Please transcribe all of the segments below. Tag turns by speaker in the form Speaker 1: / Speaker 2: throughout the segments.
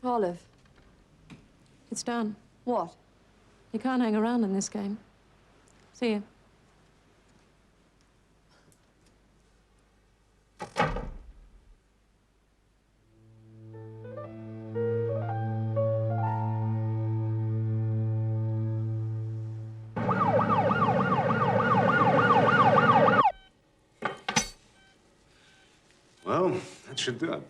Speaker 1: Olive.
Speaker 2: It's done.
Speaker 1: What?
Speaker 2: You can't hang around in this game. See you.
Speaker 3: Well, that should do it.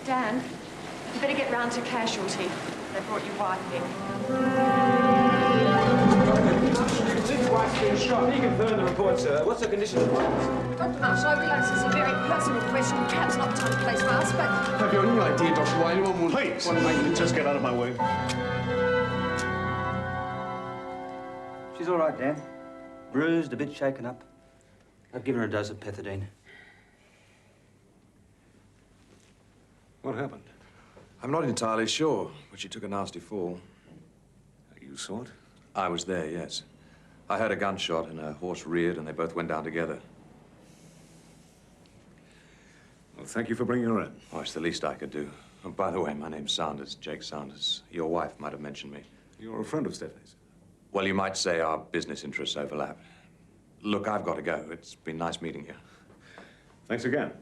Speaker 1: Dan, you better get round to casualty. They brought your wife in.
Speaker 4: His wife's been shot. You confirm the report, sir. What's the condition of the wife?
Speaker 5: Dr. Marshall, I realise it's a very personal question, perhaps not time and place for us, but...
Speaker 4: Have you any idea, Dr. why anyone would...
Speaker 3: Please,
Speaker 4: want to make...
Speaker 3: just get out of my way.
Speaker 6: She's all right, Dan. Bruised, a bit shaken up. I've given her a dose of pethidine.
Speaker 3: What happened?
Speaker 7: I'm not entirely sure, but she took a nasty fall.
Speaker 3: You saw it?
Speaker 7: I was there, yes. I heard a gunshot and her horse reared and they both went down together.
Speaker 3: Well, thank you for bringing her in.
Speaker 7: Oh, it's the least I could do. Oh, by the way, my name's Sanders, Jake Sanders. Your wife might have mentioned me.
Speaker 3: You're a friend of Stephanie's.
Speaker 7: Well, you might say our business interests overlap. Look, I've got to go. It's been nice meeting you.
Speaker 3: Thanks again.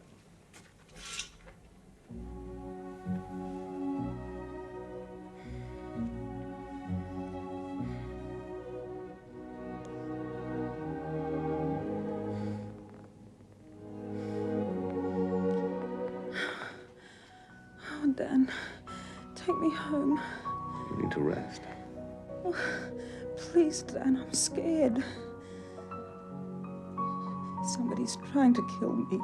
Speaker 8: Oh, Dan, take me home.
Speaker 3: You need to rest.
Speaker 8: Oh, please, Dan, I'm scared. Somebody's trying to kill me.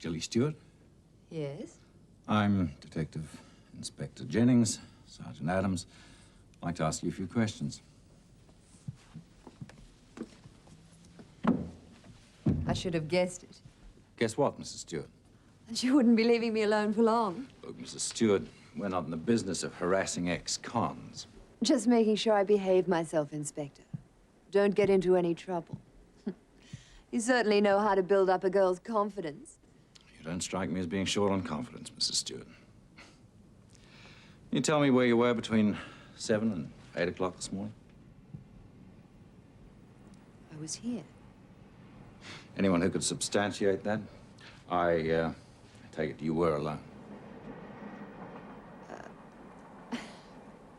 Speaker 9: Jilly Stewart.
Speaker 1: Yes?
Speaker 9: I'm Detective Inspector Jennings, Sergeant Adams. I'd like to ask you a few questions.
Speaker 1: I should have guessed it.
Speaker 9: Guess what, Mrs. Stewart?
Speaker 1: And you wouldn't be leaving me alone for long.
Speaker 9: Look, Mrs. Stewart, we're not in the business of harassing ex-cons.
Speaker 1: Just making sure I behave myself, Inspector. Don't get into any trouble. You certainly know how to build up a girl's confidence.
Speaker 9: You don't strike me as being short on confidence, Mrs. Stewart. Can you tell me where you were between 7 and 8 o'clock this morning?
Speaker 1: I was here.
Speaker 9: Anyone who could substantiate that? I take it you were alone.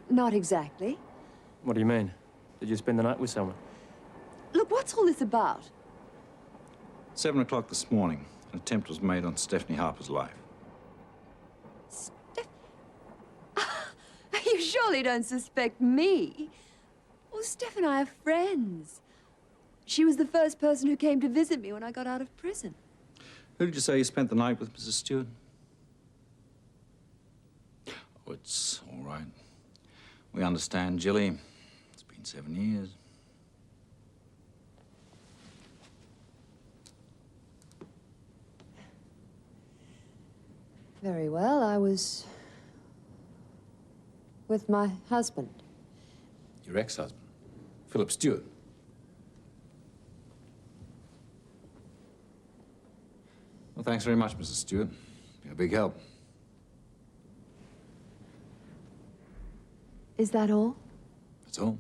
Speaker 1: Not exactly.
Speaker 10: What do you mean? Did you spend the night with someone?
Speaker 1: Look, what's all this about?
Speaker 9: 7 o'clock this morning, an attempt was made on Stephanie Harper's life.
Speaker 1: You surely don't suspect me. Well, Steph and I are friends. She was the first person who came to visit me when I got out of prison.
Speaker 9: Who did you say you spent the night with, Mrs. Stewart? Oh, it's all right. We understand, Jilly. It's been 7 years.
Speaker 1: Very well. I was with my husband.
Speaker 9: Your ex-husband, Philip Stewart. Well, thanks very much, Mrs. Stewart. You're a big help.
Speaker 1: Is that all?
Speaker 9: That's all.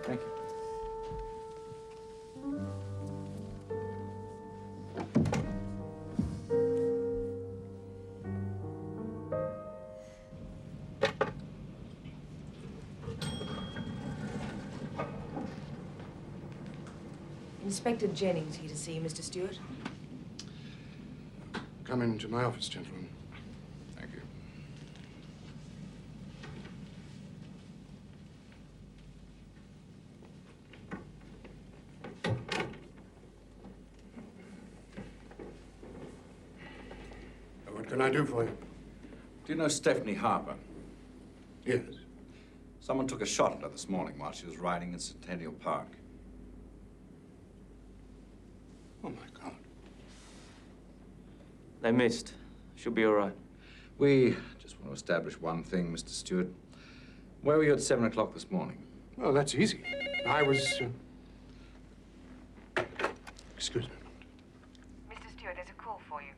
Speaker 9: Thank you.
Speaker 11: Inspector Jennings here to see you, Mr. Stewart. come into my office, gentlemen.
Speaker 9: Thank you.
Speaker 11: What can I do for you?
Speaker 9: Do you know Stephanie Harper?
Speaker 11: Yes.
Speaker 9: Someone took a shot at her this morning while she was riding in Centennial Park.
Speaker 11: Oh, my God.
Speaker 10: They missed. She'll be all right.
Speaker 9: We just want to establish one thing, Mr. Stewart. Where were you at 7 o'clock this morning?
Speaker 11: Well, that's easy. I was... Excuse me.
Speaker 5: Mr. Stewart, there's a call for you.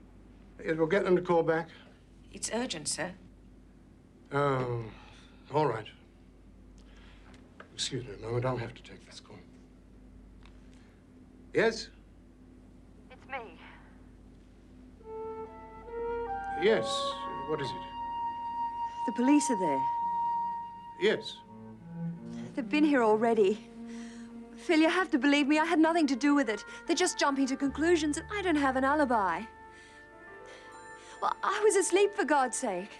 Speaker 11: Yes, we'll get them to call back.
Speaker 5: It's urgent, sir.
Speaker 11: Oh, all right. Excuse me a moment. I'll have to take this call. Yes?
Speaker 5: It's me.
Speaker 11: Yes. What is it?
Speaker 1: The police are there.
Speaker 11: Yes.
Speaker 1: They've been here already. Phil, you have to believe me, I had nothing to do with it. They're just jumping to conclusions, and I don't have an alibi. Well, I was asleep, for God's sake.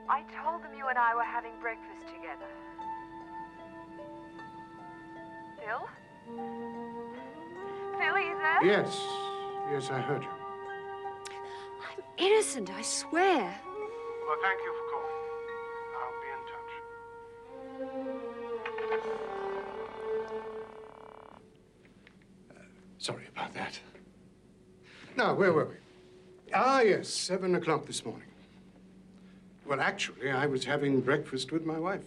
Speaker 1: I told them you and I were having breakfast together. Phil? Phil, are you there?
Speaker 11: Yes. Yes, I heard you.
Speaker 1: I'm innocent, I swear.
Speaker 11: Well, thank you for calling. I'll be in touch. Sorry about that. Now, where were we? Ah, yes, 7 o'clock this morning. Well, actually, I was having breakfast with my wife.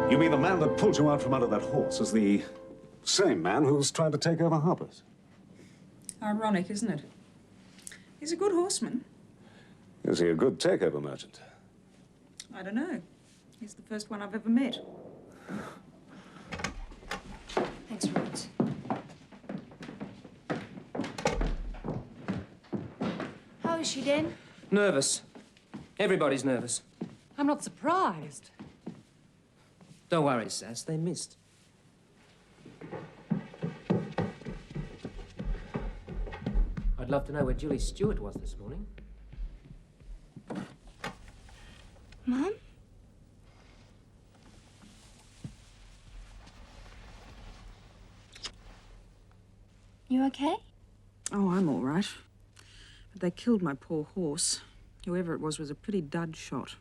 Speaker 3: You mean the man that pulled you out from under that horse is the same man who's trying to take over Harper's?
Speaker 8: Ironic, isn't it? He's a good horseman.
Speaker 3: Is he a good takeover merchant?
Speaker 8: I don't know. He's the first one I've ever met.
Speaker 5: Thanks, Rhodes. How is she, Den?
Speaker 10: Nervous. Everybody's nervous.
Speaker 2: I'm not surprised.
Speaker 10: Don't worry, Sass. They missed. I'd love to know where Julie Stewart was this morning.
Speaker 5: Mum? You okay?
Speaker 8: Oh, I'm all right. But they killed my poor horse. Whoever it was a pretty dud shot.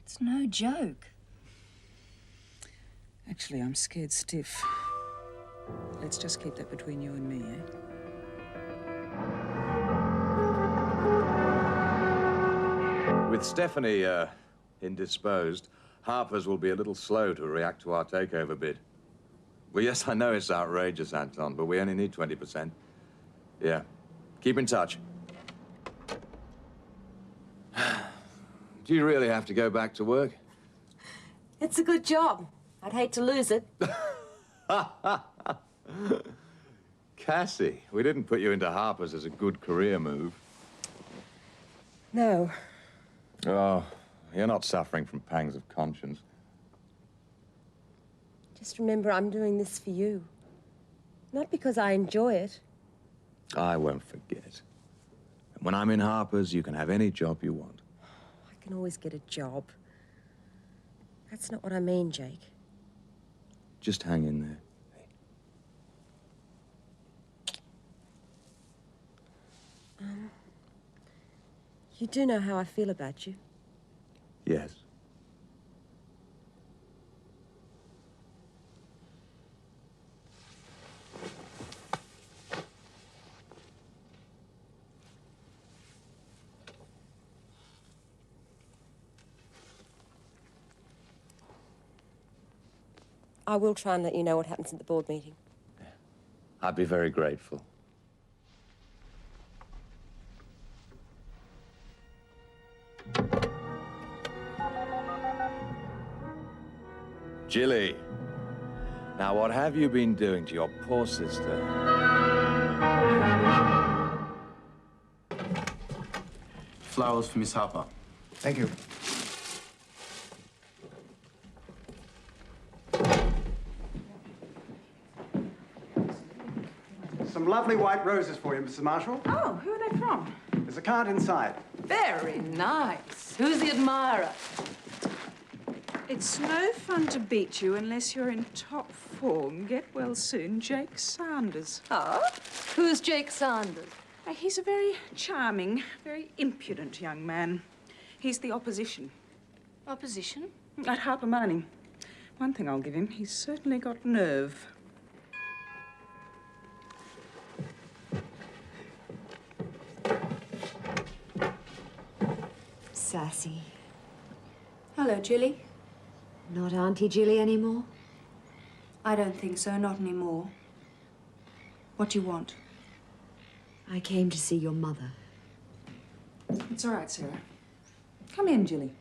Speaker 5: It's no joke.
Speaker 8: Actually, I'm scared stiff. Let's just keep that between you and me, eh?
Speaker 7: With Stephanie indisposed, Harper's will be a little slow to react to our takeover bid. Well, yes, I know it's outrageous, Anton, but we only need 20%. Yeah. Keep in touch. Do you really have to go back to work?
Speaker 2: It's a good job. I'd hate to lose it.
Speaker 7: Cassie, we didn't put you into Harper's as a good career move.
Speaker 2: No.
Speaker 7: Oh, you're not suffering from pangs of conscience.
Speaker 2: Just remember, I'm doing this for you. Not because I enjoy it.
Speaker 7: I won't forget. And when I'm in Harper's, you can have any job you want.
Speaker 2: I can always get a job. That's not what I mean, Jake.
Speaker 7: Just hang in there.
Speaker 2: You do know how I feel about you.
Speaker 7: Yes.
Speaker 2: I will try and let you know what happens at the board meeting.
Speaker 7: I'd be very grateful. Jilly, now what have you been doing to your poor sister?
Speaker 12: Flowers for Miss Harper.
Speaker 11: Thank you.
Speaker 13: Some lovely white roses for you, Mrs. Marshall.
Speaker 8: Oh, who are they from?
Speaker 13: There's a card inside.
Speaker 5: Very nice. Who's the admirer?
Speaker 8: It's no fun to beat you unless you're in top form. Get well soon, Jake Sanders.
Speaker 5: Oh? Who's Jake Sanders?
Speaker 8: He's a very charming, very impudent young man. He's the opposition.
Speaker 5: Opposition?
Speaker 8: At Harper Mining. One thing I'll give him, he's certainly got nerve.
Speaker 1: Sassy.
Speaker 5: Hello, Jilly.
Speaker 1: Not Auntie Jilly anymore?
Speaker 5: I don't think so, not anymore. What do you want?
Speaker 1: I came to see your mother.
Speaker 8: It's all right, Sarah. Come in, Jilly.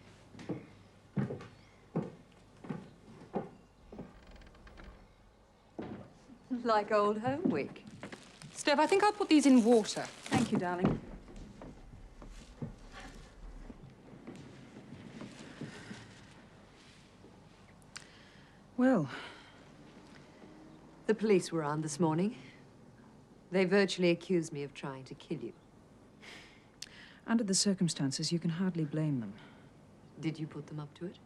Speaker 1: Like old home week.
Speaker 8: Steph, I think I'll put these in water. Thank you, darling. Well,
Speaker 1: The police were on this morning. They virtually accused me of trying to kill you.
Speaker 8: under the circumstances, you can hardly blame them.
Speaker 1: Did you put them up to it?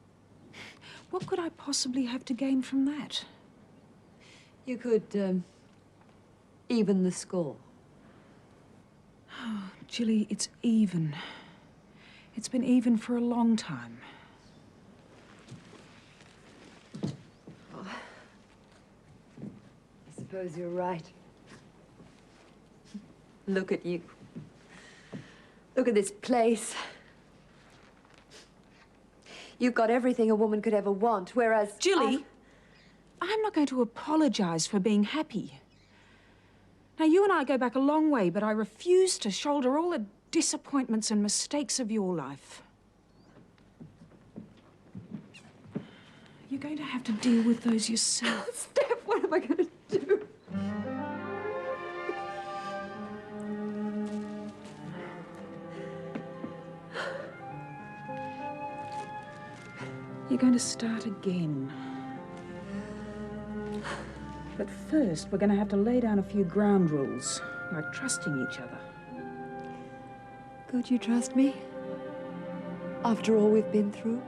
Speaker 8: What could I possibly have to gain from that?
Speaker 1: You could, even the score.
Speaker 8: Oh, Jilly, it's even. It's been even for a long time.
Speaker 1: Oh. I suppose you're right. Look at you. Look at this place. You've got everything a woman could ever want, whereas...
Speaker 8: Jilly, I'm not going to apologize for being happy. Now, you and I go back a long way, but I refuse to shoulder all the disappointments and mistakes of your life. You're going to have to deal with those yourself.
Speaker 1: Steph, what am I going to do?
Speaker 8: You're going to start again. But first, we're going to have to lay down a few ground rules, like trusting each other.
Speaker 1: Could you trust me? After all we've been through?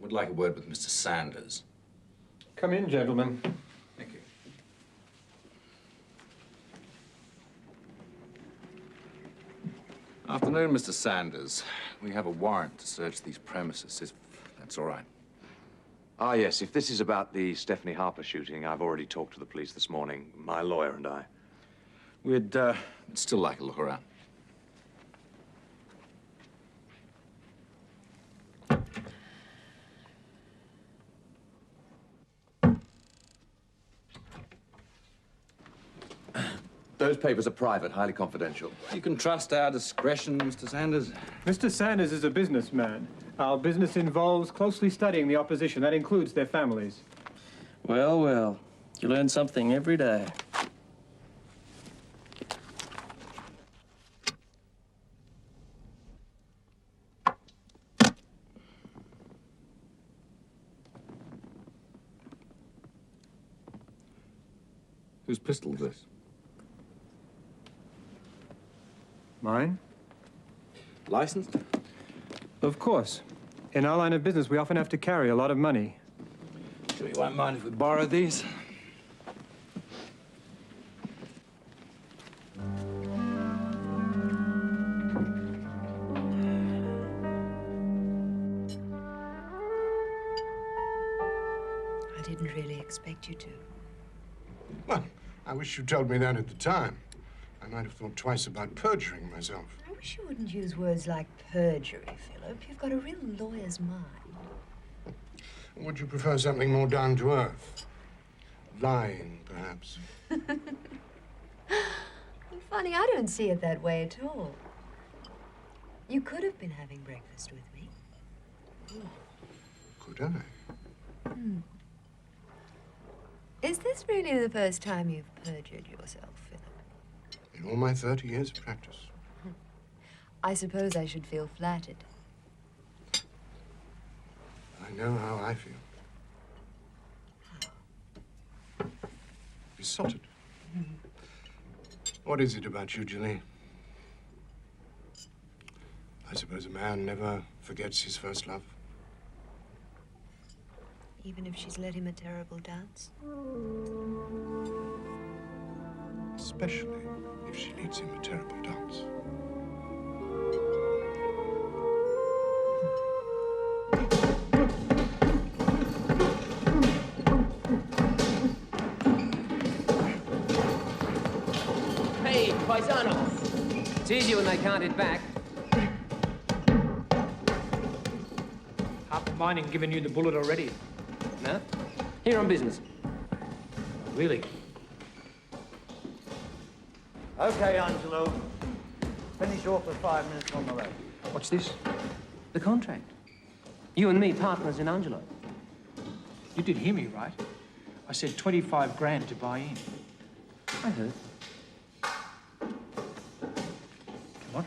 Speaker 9: Would like a word with Mr. Sanders.
Speaker 4: Come in, gentlemen.
Speaker 9: Thank you. Afternoon, Mr. Sanders. We have a warrant to search these premises, if that's all right.
Speaker 7: Ah, yes, if this is about the Stephanie Harper shooting, I've already talked to the police this morning, my lawyer and I.
Speaker 9: We'd still like a look around.
Speaker 7: Those papers are private, highly confidential.
Speaker 9: You can trust our discretion, Mr. Sanders.
Speaker 4: Mr. Sanders is a businessman. Our business involves closely studying the opposition. That includes their families.
Speaker 10: Well, well. You learn something every day.
Speaker 9: Whose pistol is this?
Speaker 4: Mine?
Speaker 9: Licensed?
Speaker 4: Of course. In our line of business, we often have to carry a lot of money.
Speaker 9: Sure you won't mind if we borrow these?
Speaker 2: expect you to.
Speaker 11: Well, I wish you told me that at the time. I might have thought twice about perjuring myself.
Speaker 2: I wish you wouldn't use words like perjury, Philip. You've got a real lawyer's mind.
Speaker 11: Would you prefer something more down to earth? Lying, perhaps.
Speaker 2: Funny, I don't see it that way at all. You could have been having breakfast with me.
Speaker 11: Could I?
Speaker 2: Is this really the first time you've perjured yourself, Philip?
Speaker 11: In all my 30 years of practice.
Speaker 2: I suppose I should feel flattered.
Speaker 11: I know how I feel. Besotted. What is it about you, Julie? I suppose a man never forgets his first love.
Speaker 2: Even if she's led him a terrible dance?
Speaker 11: Especially if she leads him a terrible dance.
Speaker 10: Hey, paisano! It's easier when they can't hit back.
Speaker 4: Harper Mining giving you the bullet already?
Speaker 10: No? Here on business.
Speaker 4: Really?
Speaker 6: Okay, Angelo. Finish off for 5 minutes on the road.
Speaker 4: What's this?
Speaker 10: The contract. You and me partners in Angelo.
Speaker 4: You did hear me, right? I said 25 grand to buy in.
Speaker 10: I heard.
Speaker 4: Come on.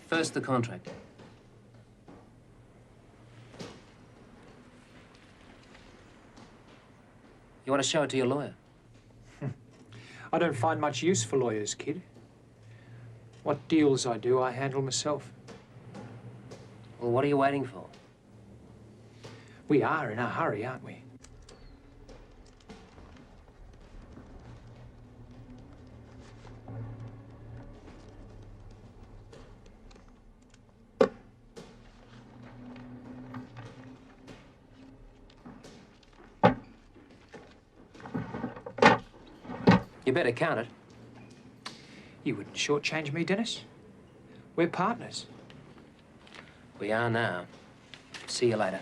Speaker 10: First, the contract. You want to show it to your lawyer?
Speaker 4: I don't find much use for lawyers, kid. What deals I do, I handle myself.
Speaker 10: Well, what are you waiting for?
Speaker 4: We are in a hurry, aren't we?
Speaker 10: You better count it.
Speaker 4: You wouldn't shortchange me, Dennis. We're partners.
Speaker 10: We are now. See you later.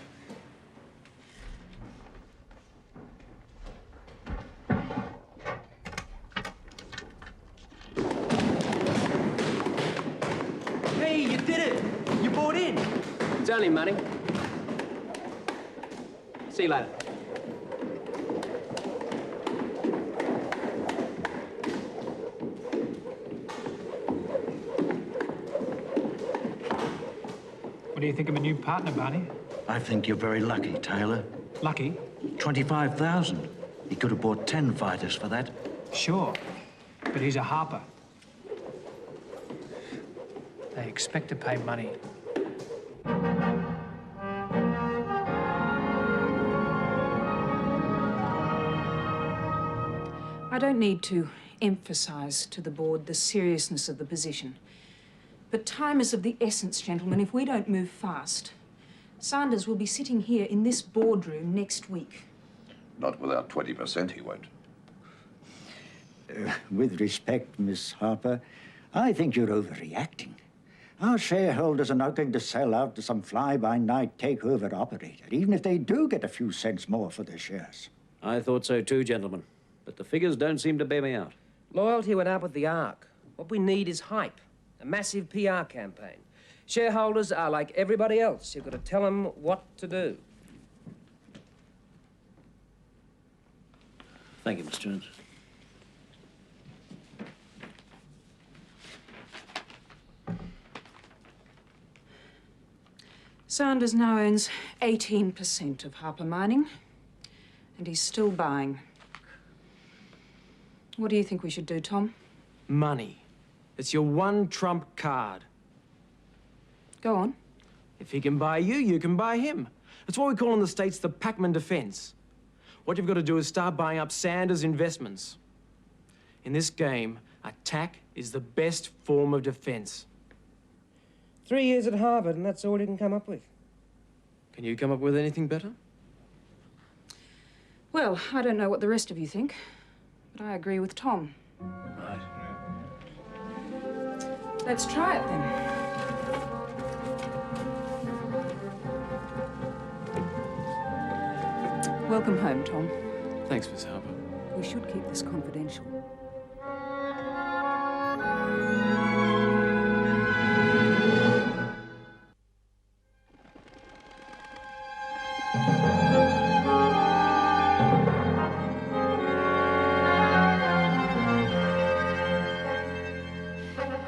Speaker 6: Hey, you did it! You bought in!
Speaker 10: It's only money. See you later.
Speaker 4: What do you think of my new partner, Barney?
Speaker 14: I think you're very lucky, Taylor.
Speaker 4: Lucky?
Speaker 14: 25,000. He could have bought 10 fighters for that.
Speaker 4: Sure, but he's a Harper. They expect to pay money.
Speaker 8: I don't need to emphasize to the board the seriousness of the position. But time is of the essence, gentlemen. If we don't move fast, Sanders will be sitting here in this boardroom next week.
Speaker 15: Not without 20%, he won't.
Speaker 16: With respect, Miss Harper, I think you're overreacting. Our shareholders are not going to sell out to some fly-by-night takeover operator, even if they do get a few cents more for their shares.
Speaker 17: I thought so too, gentlemen. But the figures don't seem to bear me out.
Speaker 10: Loyalty went out with the ARC. What we need is hype. A massive PR campaign. Shareholders are like everybody else. You've got to tell them what to do.
Speaker 17: Thank you, Mr. Jones.
Speaker 8: Sanders now owns 18% of Harper Mining, and he's still buying. What do you think we should do, Tom?
Speaker 10: Money. It's your one trump card.
Speaker 8: Go on.
Speaker 10: If he can buy you, you can buy him. That's what we call in the States the Pac-Man defense. What you've got to do is start buying up Sanders' investments. In this game, attack is the best form of defense. 3 years at Harvard, and that's all you can come up with. Can you come up with anything better?
Speaker 8: Well, I don't know what the rest of you think, but I agree with Tom.
Speaker 10: Right.
Speaker 8: Let's try it then. Welcome home, Tom.
Speaker 10: Thanks, Miss Harper.
Speaker 8: We should keep this confidential.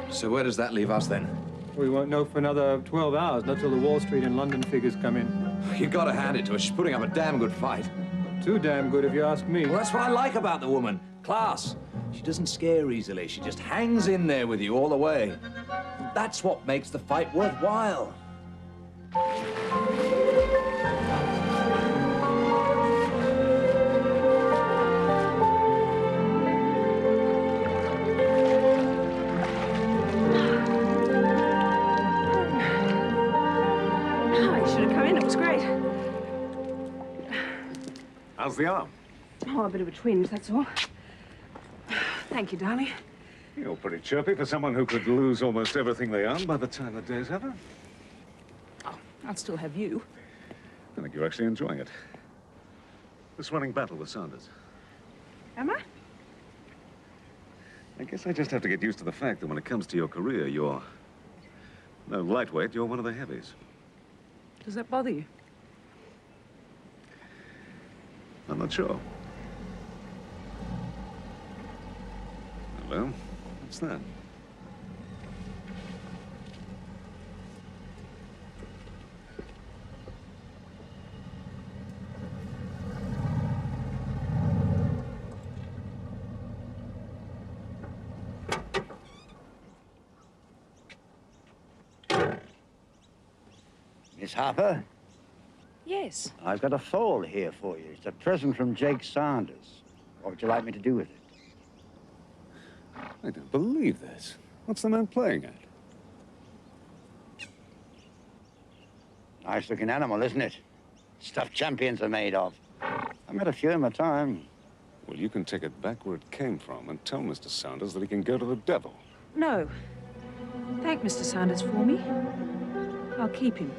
Speaker 7: So where does that leave us then?
Speaker 4: We won't know for another 12 hours, not till the Wall Street and London figures come in.
Speaker 7: You gotta hand it to her. She's putting up a damn good fight.
Speaker 4: Too damn good if you ask me.
Speaker 7: Well, that's what I like about the woman. Class. She doesn't scare easily. She just hangs in there with you all the way. That's what makes the fight worthwhile.
Speaker 3: How's the arm?
Speaker 8: Oh, a bit of a twinge, that's all. Thank you, darling.
Speaker 3: You're pretty chirpy for someone who could lose almost everything they own by the time the day's over.
Speaker 8: Oh, I'll still have you.
Speaker 3: I think you're actually enjoying it. This running battle with Sanders.
Speaker 8: Am I?
Speaker 3: I guess I just have to get used to the fact that when it comes to your career, you're no lightweight, you're one of the heavies.
Speaker 8: Does that bother you?
Speaker 3: I'm not sure. Hello? What's that?
Speaker 16: Miss Harper?
Speaker 8: Yes.
Speaker 16: I've got a foal here for you. It's a present from Jake Sanders. What would you like me to do with it?
Speaker 3: I don't believe this. What's the man playing at?
Speaker 16: Nice-looking animal, isn't it? Stuff champions are made of. I met a few in my time.
Speaker 3: Well, you can take it back where it came from and tell Mr. Sanders that he can go to the devil.
Speaker 8: No. Thank Mr. Sanders for me. I'll keep him.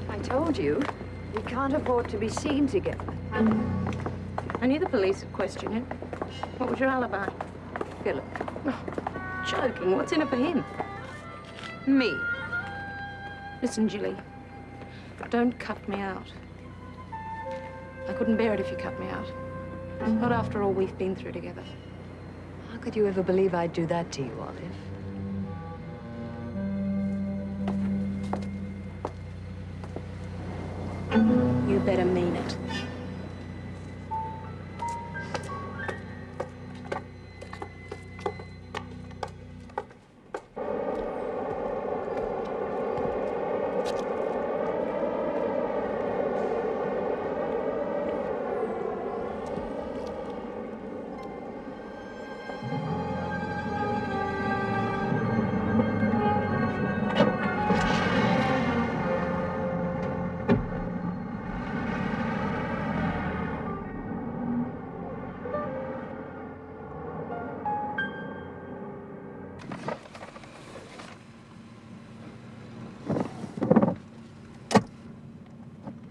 Speaker 18: I told you, we can't afford to be seen together.
Speaker 19: I knew the police would question it. What was your alibi?
Speaker 18: Philip.
Speaker 19: Oh, joking. What's in it for him?
Speaker 18: Me.
Speaker 19: Listen, Julie. Don't cut me out. I couldn't bear it if you cut me out. Not after all we've been through together.
Speaker 2: How could you ever believe I'd do that to you, Olive?
Speaker 19: You better mean it.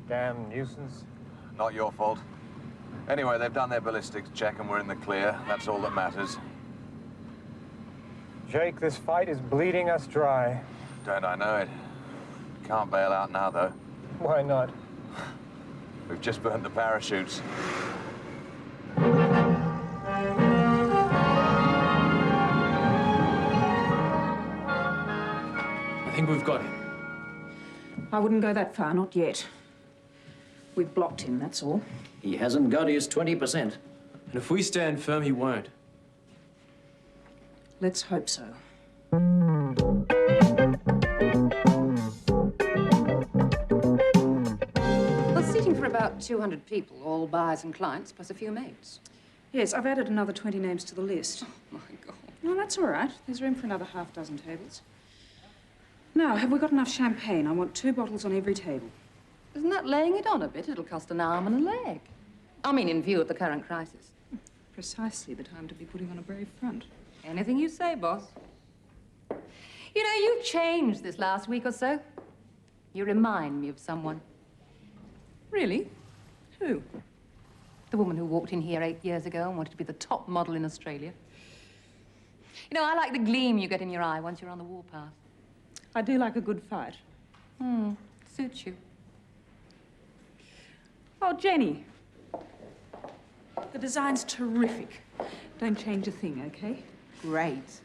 Speaker 4: Damn nuisance.
Speaker 7: Not your fault. Anyway, they've done their ballistics check and we're in the clear. That's all that matters.
Speaker 4: Jake, this fight is bleeding us dry.
Speaker 7: Don't I know it? Can't bail out now, though.
Speaker 4: Why not?
Speaker 7: We've just burnt the parachutes.
Speaker 10: think we've got him.
Speaker 8: I wouldn't go that far, not yet. We've blocked him, that's all.
Speaker 17: He hasn't got his 20%.
Speaker 10: And if we stand firm, he won't.
Speaker 8: Let's hope so.
Speaker 18: Well, seating for about 200 people, all buyers and clients, plus a few mates.
Speaker 8: Yes, I've added another 20 names to the list.
Speaker 18: Oh, my God.
Speaker 8: No, that's all right. There's room for another half dozen tables. Now, have we got enough champagne? I want 2 bottles on every table.
Speaker 18: Isn't that laying it on a bit? It'll cost an arm and a leg. I mean, in view of the current crisis.
Speaker 8: Precisely the time to be putting on a brave front.
Speaker 18: Anything you say, boss. You know, you've changed this last week or so. You remind me of someone.
Speaker 8: Really? Who?
Speaker 18: The woman who walked in here 8 years ago and wanted to be the top model in Australia. You know, I like the gleam you get in your eye once you're on the warpath.
Speaker 8: I do like a good fight.
Speaker 18: Suits you.
Speaker 8: Oh, Jenny. The design's terrific. Don't change a thing, okay?
Speaker 18: Great.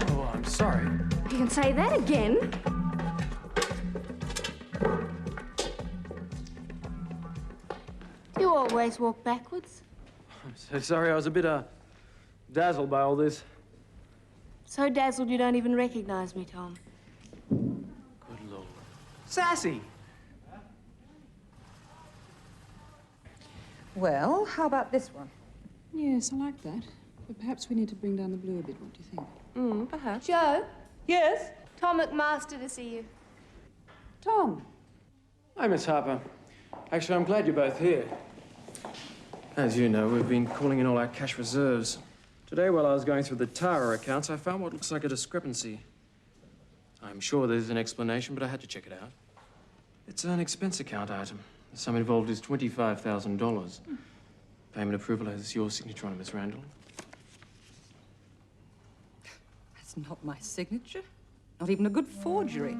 Speaker 10: Oh, I'm sorry.
Speaker 1: You can say that again.
Speaker 19: You always walk backwards.
Speaker 10: I'm so sorry. I was a bit, dazzled by all this.
Speaker 19: So dazzled you don't even recognize me, Tom.
Speaker 10: Good Lord. Sassy!
Speaker 18: Well, how about this one?
Speaker 8: Yes, I like that. But perhaps we need to bring down the blue a bit. What do you think?
Speaker 18: Perhaps.
Speaker 19: Joe?
Speaker 18: Yes?
Speaker 19: Tom McMaster to see you.
Speaker 8: Tom.
Speaker 10: Hi, Miss Harper. Actually, I'm glad you're both here. As you know, we've been calling in all our cash reserves. Today, while I was going through the Tara accounts, I found what looks like a discrepancy. I'm sure there's an explanation, but I had to check it out. It's an expense account item. The sum involved is $25,000. Payment approval has your signature on it, Miss Randall.
Speaker 18: That's not my signature. Not even a good forgery.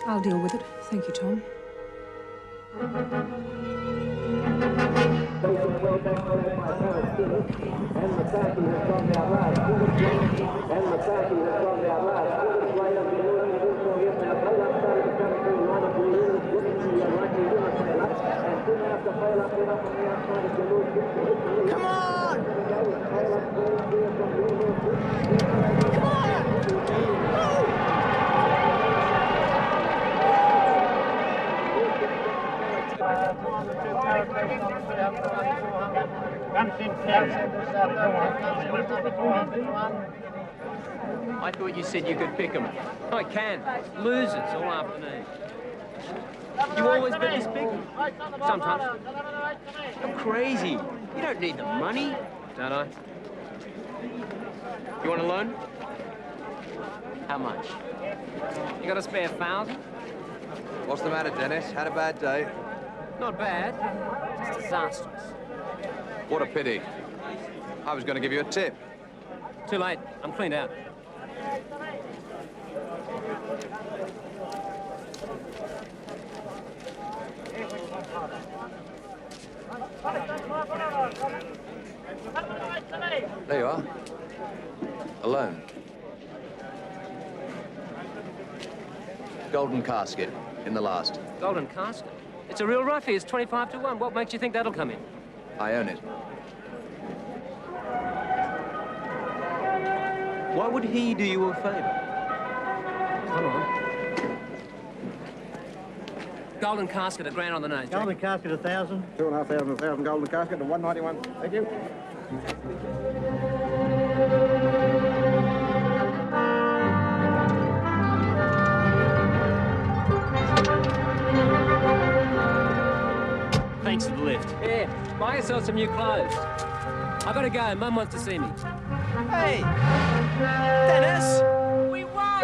Speaker 8: I'll deal with it. Thank you, Tom.
Speaker 19: Come on!
Speaker 10: I thought you said you could pick them. I can. Losers all afternoon. You always bet this big? Sometimes. You're crazy. You don't need the money. Don't I? You want a loan? How much? You got a spare 1,000?
Speaker 7: What's the matter, Dennis? Had a bad day?
Speaker 10: Not bad. Just disastrous.
Speaker 7: What a pity. I was going to give you a tip.
Speaker 10: Too late. I'm cleaned out.
Speaker 7: There you are. Alone. Golden casket in the last.
Speaker 10: Golden casket? It's a real roughie. It's 25 to 1. What makes you think that'll come in?
Speaker 7: I own it.
Speaker 10: Why would he do you a favor? Come on. Golden casket, $1 grand on the nose.
Speaker 13: Golden casket, 1,000. 2,500, 1,000 golden casket, and 191. Thank you.
Speaker 10: Thanks for the lift. Yeah.
Speaker 20: Buy yourself some new clothes. I gotta go. Mum wants to see me.
Speaker 10: Hey! Dennis! We won!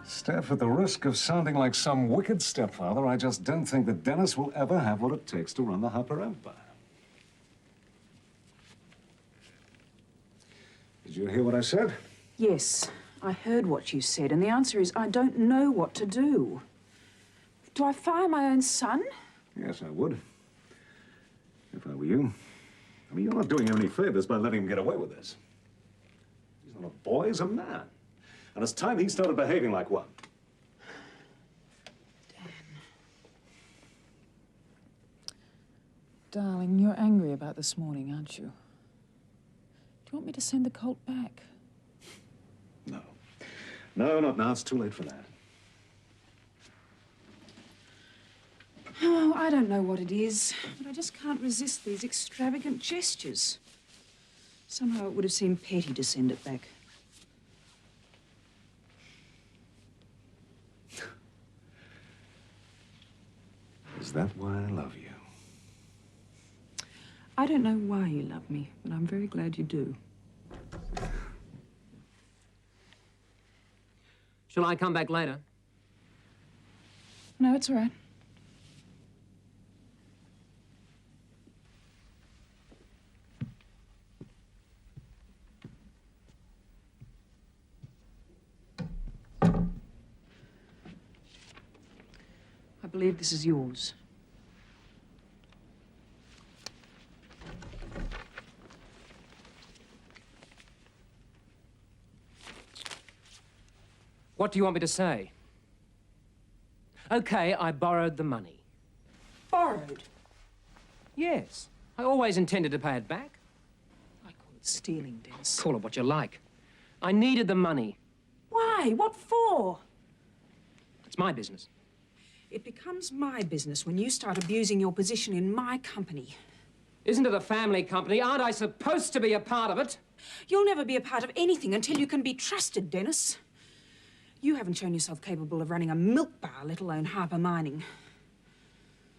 Speaker 3: Steph, at the risk of sounding like some wicked stepfather, I just don't think that Dennis will ever have what it takes to run the Harper Empire. Did you hear what I said?
Speaker 8: Yes, I heard what you said, and the answer is I don't know what to do. Do I fire my own son?
Speaker 3: Yes, I would. If I were you. I mean, you're not doing him any favors by letting him get away with this. He's not a boy, he's a man. And it's time he started behaving like one.
Speaker 8: Darling, you're angry about this morning, aren't you? Do you want me to send the colt back?
Speaker 3: No. No, not now. It's too late for that.
Speaker 8: Oh, I don't know what it is, but I just can't resist these extravagant gestures. Somehow it would have seemed petty to send it back.
Speaker 3: Is that why I love you?
Speaker 8: I don't know why you love me, but I'm very glad you do.
Speaker 20: Shall I come back later?
Speaker 8: No, it's all right. I believe this is yours.
Speaker 20: What do you want me to say? Okay, I borrowed the money.
Speaker 8: Borrowed?
Speaker 20: Yes. I always intended to pay it back.
Speaker 8: I call it stealing, Dennis.
Speaker 20: Call it what you like. I needed the money.
Speaker 8: Why? What for?
Speaker 20: It's my business.
Speaker 8: It becomes my business when you start abusing your position in my company.
Speaker 20: Isn't it a family company? Aren't I supposed to be a part of it?
Speaker 8: You'll never be a part of anything until you can be trusted, Dennis. You haven't shown yourself capable of running a milk bar, let alone Harper Mining.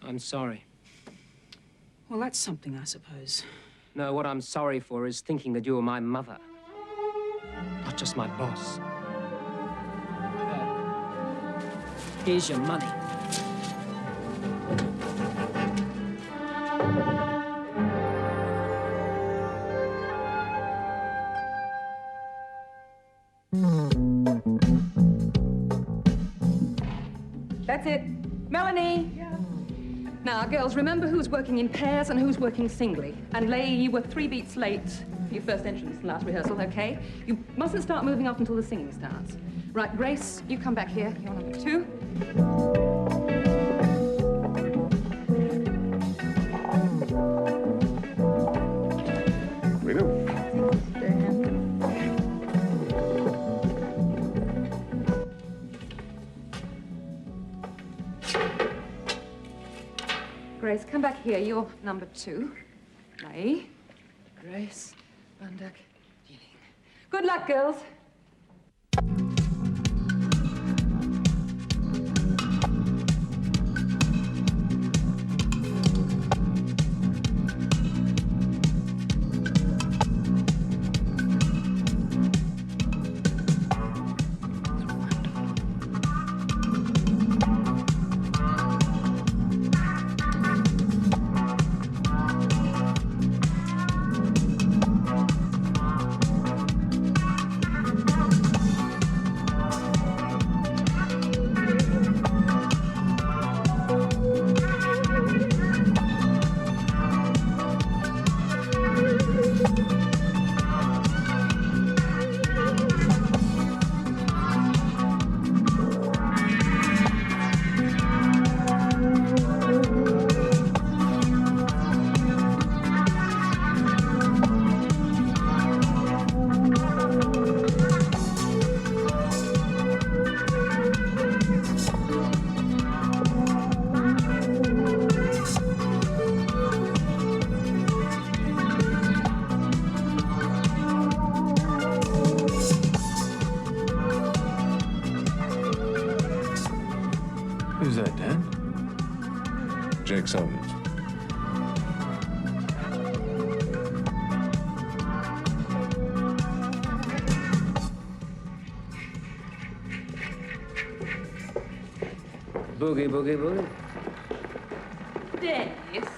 Speaker 20: I'm sorry.
Speaker 8: Well, that's something, I suppose.
Speaker 20: No, what I'm sorry for is thinking that you were my mother. Not just my boss. Here's your money.
Speaker 18: That's it. Melanie! Yeah. Now, girls, remember who's working in pairs and who's working singly. And Leigh, you were 3 beats late for your first entrance last rehearsal, okay? You mustn't start moving off until the singing starts. Right, Grace, you come back here. You're number 2.
Speaker 3: Rita?
Speaker 18: Grace, come back here. You're number 2. Leigh, Grace, Van Dyck, Gilling. Good luck, girls.
Speaker 3: that, Dan? Jake Saunders.
Speaker 20: Boogie, boogie, boogie.
Speaker 18: Dennis,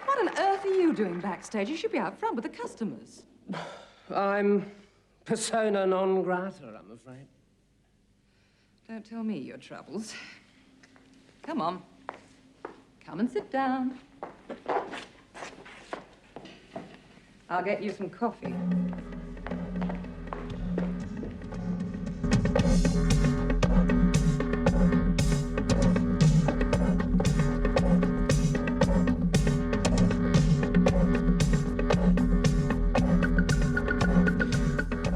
Speaker 18: what on earth are you doing backstage? You should be out front with the customers.
Speaker 20: I'm persona non grata, I'm afraid.
Speaker 18: Don't tell me your troubles. Come on. Come and sit down. I'll get you some coffee.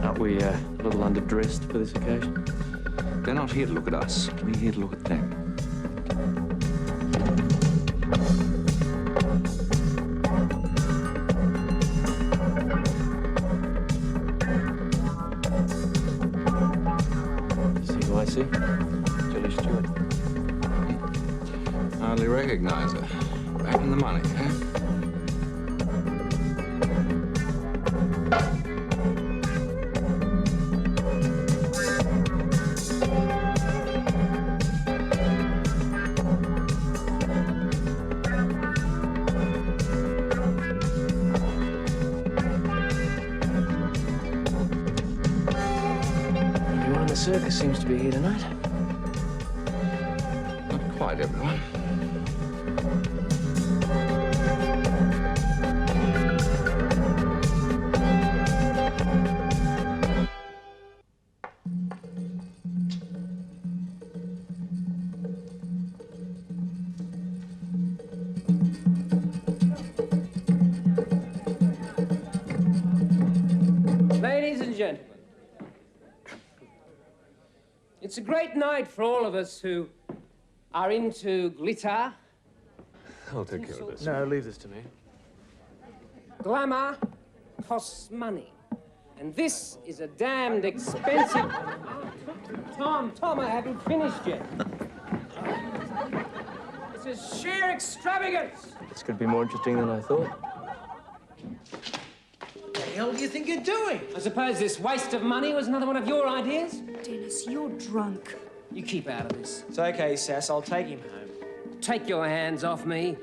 Speaker 10: Aren't we a little underdressed for this occasion?
Speaker 9: They're not here to look at us. We're here to look at them.
Speaker 10: See who I see? Julie Stewart.
Speaker 9: Hardly recognize her. Back in the money, eh?
Speaker 10: Everyone in the circus seems to be here tonight.
Speaker 9: Not quite everyone.
Speaker 20: Ladies and gentlemen, it's a great night for all of us who are into glitter.
Speaker 10: I'll take care of this. No, leave this to me.
Speaker 20: Glamour costs money. And this is a damned expensive... Tom, I haven't finished yet. This is sheer extravagance.
Speaker 10: This could be more interesting than I thought.
Speaker 20: What the hell do you think you're doing? I suppose this waste of money was another one of your ideas?
Speaker 5: Dennis, you're drunk.
Speaker 20: You keep out of this.
Speaker 10: It's okay, Sass. I'll take him home.
Speaker 20: Take your hands off me.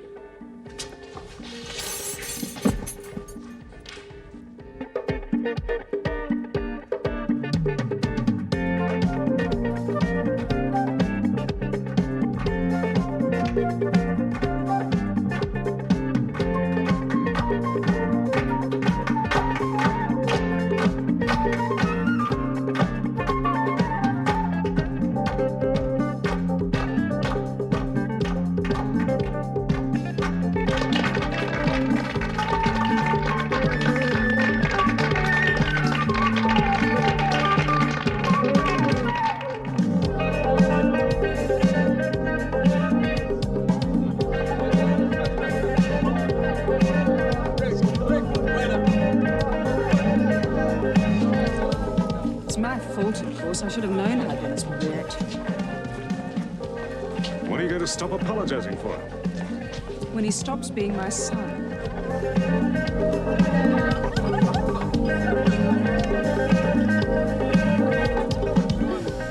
Speaker 8: It's my fault, of course. I should have known how Dennis would react.
Speaker 3: What are you going to stop apologizing for?
Speaker 8: When he stops being my son.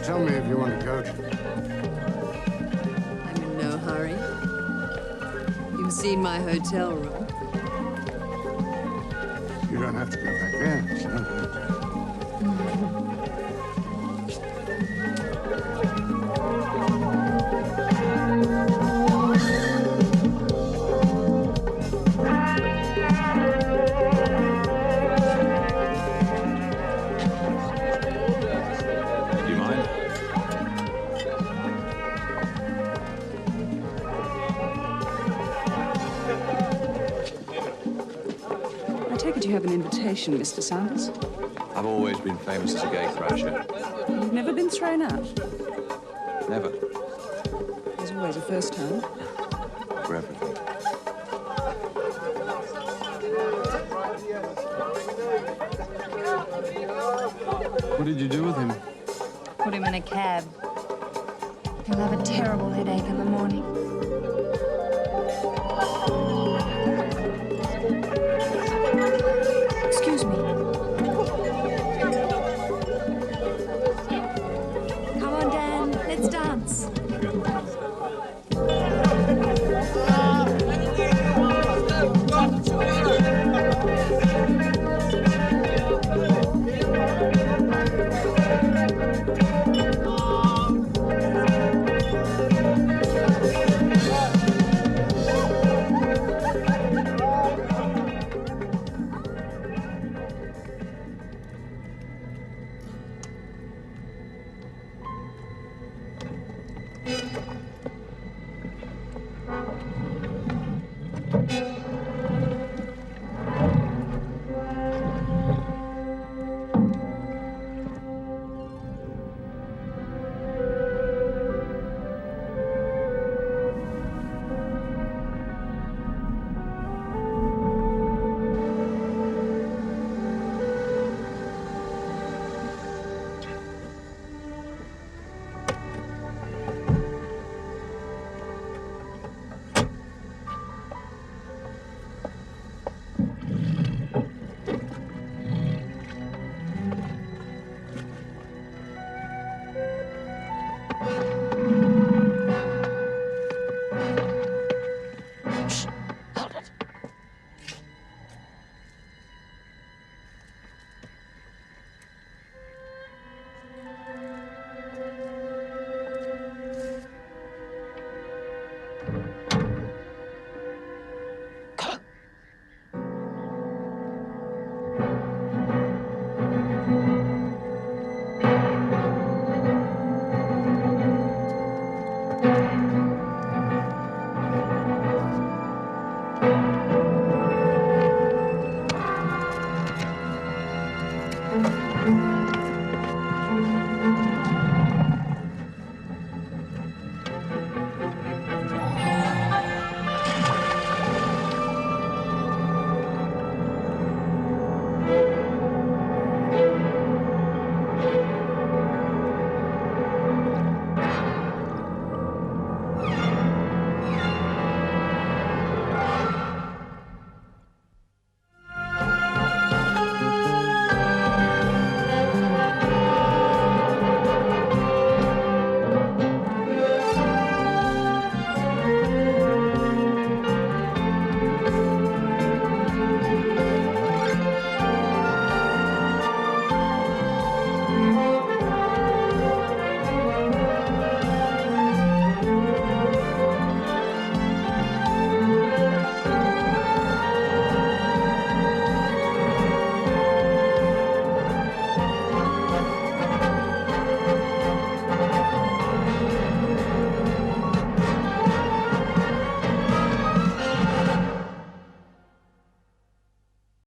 Speaker 11: Tell me if you want to go.
Speaker 2: I'm in no hurry. You've seen my hotel room.
Speaker 11: You don't have to go back there. It's no good.
Speaker 9: Do you mind?
Speaker 8: I take it you have an invitation, Mr. Saunders.
Speaker 7: I've always been famous as a gay thrasher.
Speaker 8: You've never been thrown out.
Speaker 7: Never.
Speaker 8: There's always a first time.
Speaker 7: For everything.
Speaker 10: What did you do with him?
Speaker 2: Put him in a cab.
Speaker 1: You'll have a terrible headache in the morning.